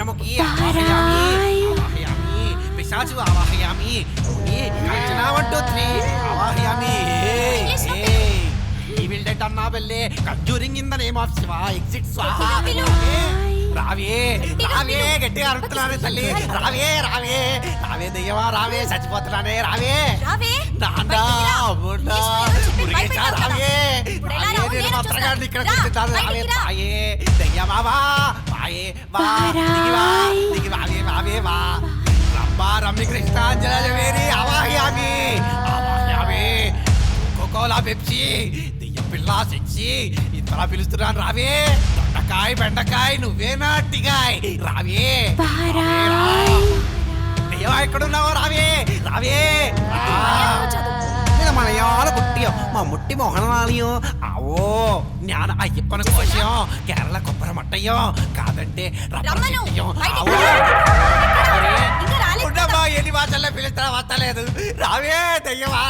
చంద్రముఖి ఆవాహయామి పిశాచు ఆవాహయామి కాంచన 1 2 3 ఆవాహయామి evil dead Annabelle conjuring in the name of Shiva exit స్వాహా రావే రావే గట్టిగా అరుస్తున్నానే తల్లి రావే రావే రావే దయ్యవా రావే చచ్చిపోతున్నానే రావే నాన్నా అమ్మా మురిగేశా రావే నేను మాత్రగాడిని ఇక్కడ కూర్చుంటాను రావే పాయే దయ్యమావా పాయే వా దిగి వావే వావే వా రమ్మా రమ్మి కృష్ణాంజలి ఆవాహయామి ఆవాహయామి కోకోలా పెప్సీ దెయ్యం పిల్ల సెక్సీ ఇంతలా పిలుస్తున్నాను రావే దొండకాయ బెండకాయ నువ్వేనా అట్టిగాయ్ రావే దెయ్యమా ఎక్కడున్నావో రావే రావే മലയാള കുട്ടിയോ മമ്മൂട്ടി മോഹൻലാലിയോ ആവോ ഞാൻ അയ്യപ്പന കോശയോ കേരള കൊപ്പര മട്ടയോ കാదంటే ఎన్ని భాషల్లో పిలుస్తా వస్తలేదు రావే దయ్యమా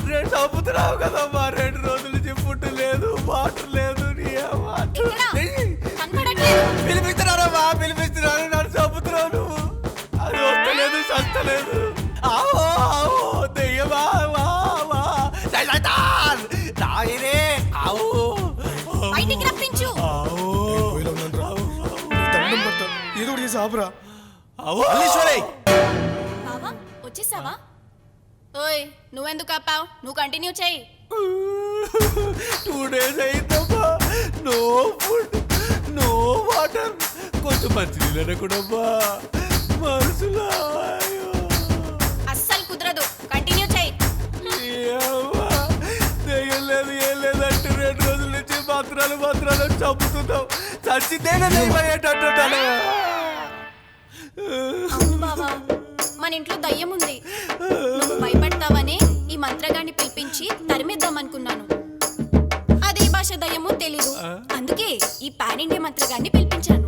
రెండు చంపుతున్నావు కదమ్మా 2 రోజుల నుంచి ఫుడ్ లేదు వాటర్ లేదు పిలిపిస్తున్నారమ్మా పిలిపిస్తున్నాను నన్ను చంపుతున్నావు నువ్వు అది వస్తలేదు చస్తలేదు ఆవో ఆవో దయ్యమా వచ్చేసావా? ఓయ్ నువ్వెందుకు ఆపావు? నువ్వు కంటిన్యూ చేయి. 2 days అయిందమ్మా, నో ఫుడ్ నో వాటర్, కొంచెం మంచినీళ్ళ కూడా మనసులో అస్సలు కుదరదు, కంటిన్యూ చేయి. లేదు ఏం లేదంటే 2 రోజుల నుంచి మాత్రాలు చంపుతున్నావు, చచ్చితేనే దయ్యమయ్యేటట్టు. మన ఇంట్లో దయ్యం ఉంది, నువ్వు భయపడతావని ఈ మంత్రగాన్ని పిలిపించి తరిమిద్దామనుకున్నాను. అదే భాష దయ్యమో తెలీదు, అందుకే ఈ పాన్ ఇండియా మంత్రగాన్ని పిలిపించాను.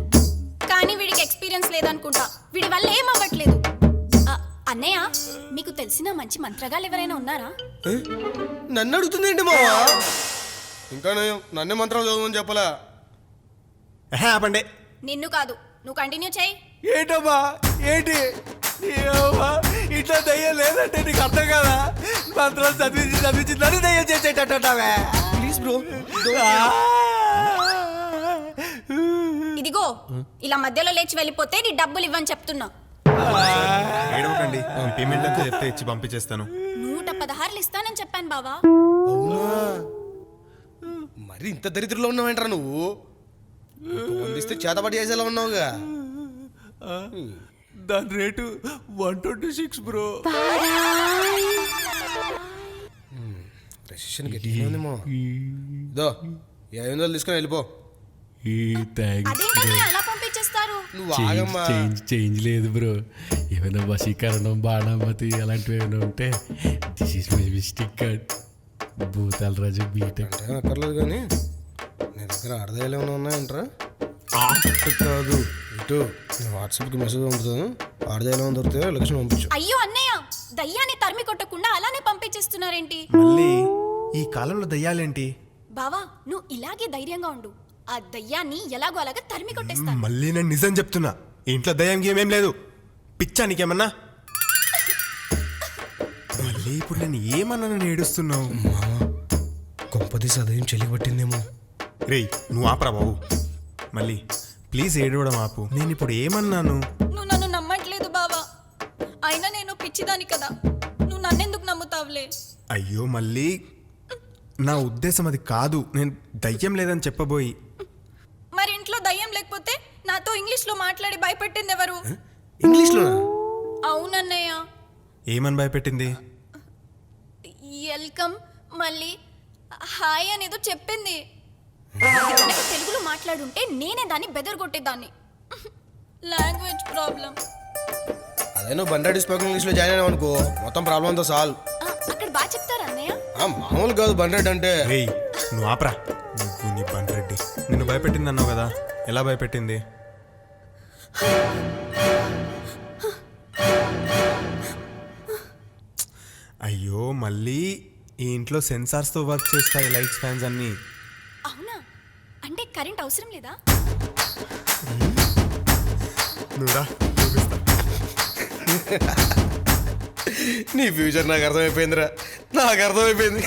కానీ వీడికి ఎక్స్పీరియన్స్ లేదనుకుంటా, వీడి వల్ల ఏం అవ్వట్లేదు. అన్నయ్య, మీకు తెలిసిన మంచి మంత్రగాళ్ళు ఎవరైనా ఉన్నారా? నన్ను అడుగుతుంది ఏంటి మావా? ఇంకా నన్నే మంత్రాలు చదవమని చెప్పలా? ఆపండి. నిన్ను కాదు, నువ్వు కంటిన్యూ చేయి. ఏంటమ్మా ఏంటి ఇట్లా దయ్యం లేదంటే నీకు అర్థం కదా? మంత్రాలు చదివించి నన్ను దయ్యం చేసేటట్టున్నావే. Please bro. ఇదిగో ఇలా మధ్యలో లేచి వెళ్ళిపోతే నీ డబ్బులు ఇవ్వని చెప్తున్నా. ఏడవకండి, పేమెంట్ అంతా చెప్తే ఇచ్చి పంపించేస్తాను. 116 ఇస్తానని చెప్పాను బావా. మరి ఇంత దరిద్రంలో ఉన్నావేంట్రా నువ్వు? వందిస్తే చేతబడి చేసేలా ఉన్నావుగా. దాని రేటు 126 బ్రో. రెసిషన్ గట్టిగా ఉందేమో. ఇదో 500 తీసుకొని వెళ్ళిపో. అలా పంపించేస్తారు? నువ్వు ఆగమ్మా. చేంజ్ లేదు బ్రో, ఏమైనా వశీకరణం బాణామతి అలాంటివి ఏమైనా ఉంటే this is my mistake card. భూతాల రాజు బీటెక్ అక్కర్లేదు, కానీ నీ దగ్గర ఆడదాయాలు ఏమైనా ఉన్నాయంట్రా? కాదు, ఇటు వాట్సాప్కి మెసేజ్ పంపుతాను, ఆడదాయాలు ఏమైనా దొరికితే లొకేషన్ పంపించు. అయ్యో అన్నయ్య, దయ్యాన్ని తరిమి కొట్టకుండా అలానే పంపించేస్తున్నారేంటి? మళ్ళీ ఈ కాలంలో దయ్యాలేంటి? బావా, నువ్వు ఇలాగే ధైర్యంగా ఉండు, ఆ దయ్యాన్ని ఎలాగో అలాగా తరిమి కొట్టేస్తాను. మళ్ళీ నేను నిజం చెప్తున్నా, ఇంట్లో దయ్యం గేమేం లేదు. పిచ్చా నీకేమన్నా? మళ్ళీ ఇప్పుడు నేను ఏమన్నా నన్ను ఏడుస్తున్నావు? కొంపదీసి అదేం చెలికి పట్టిందేమో. రేయ్ నువ్వు ఆపరా బాబు, మళ్ళీ ప్లీజ్ ఏడవడం ఆపు. నేను ఇప్పుడు ఏమన్నాను? నువ్వు నన్ను నమ్మట్లేదు బావా, అయినా నేను పిచ్చిదాని కదా, నువ్వు నన్నెందుకు నమ్ముతావులే? అయ్యో మళ్ళీ నా ఉద్దేశం అది కాదు, నేను దయ్యం లేదని చెప్పబోయి. మరి ఇంట్లో దయ్యం లేకపోతే నాతో ఇంగ్లీష్లో మాట్లాడి భయపెట్టింది ఎవరు? ఇంగ్లీష్లోనా? అవునన్నయ్య. ఏమని భయపెట్టింది? వెల్కమ్ మళ్ళీ హాయ్ అనేదో చెప్పింది. తెలుగులో మాట్లాడుంటే నేనే దాన్ని బెదరగొట్టేదాన్ని. Language problem. అదే నువ్వు బండాడి స్పోకెన్ ఇంగ్లీష్లో జాయిన్ అయినావు అనుకో, మొత్తం ప్రాబ్లంతో సాల్వ్. అక్కడ బాగా చెప్తారా అన్నయ్య? మామూలు కాదు బండ్రెడ్డి అంటే. రేయ్ నువ్వు ఆపరా, నువ్వు నీ బండ్రెడ్డి. నిన్ను భయపెట్టింది అన్నావు కదా, ఎలా భయపెట్టింది? అయ్యో మళ్ళీ ఈ ఇంట్లో సెన్సార్స్తో వర్క్ చేస్తాయి లైట్స్, ఫ్యాన్స్ అన్నీ. అవునా? అంటే కరెంట్ అవసరం లేదా? నువ్వురా చూపిస్తా. నీ ఫ్యూచర్ నాకు అర్థమైపోయిందిరా, నాకు అర్థమైపోయింది.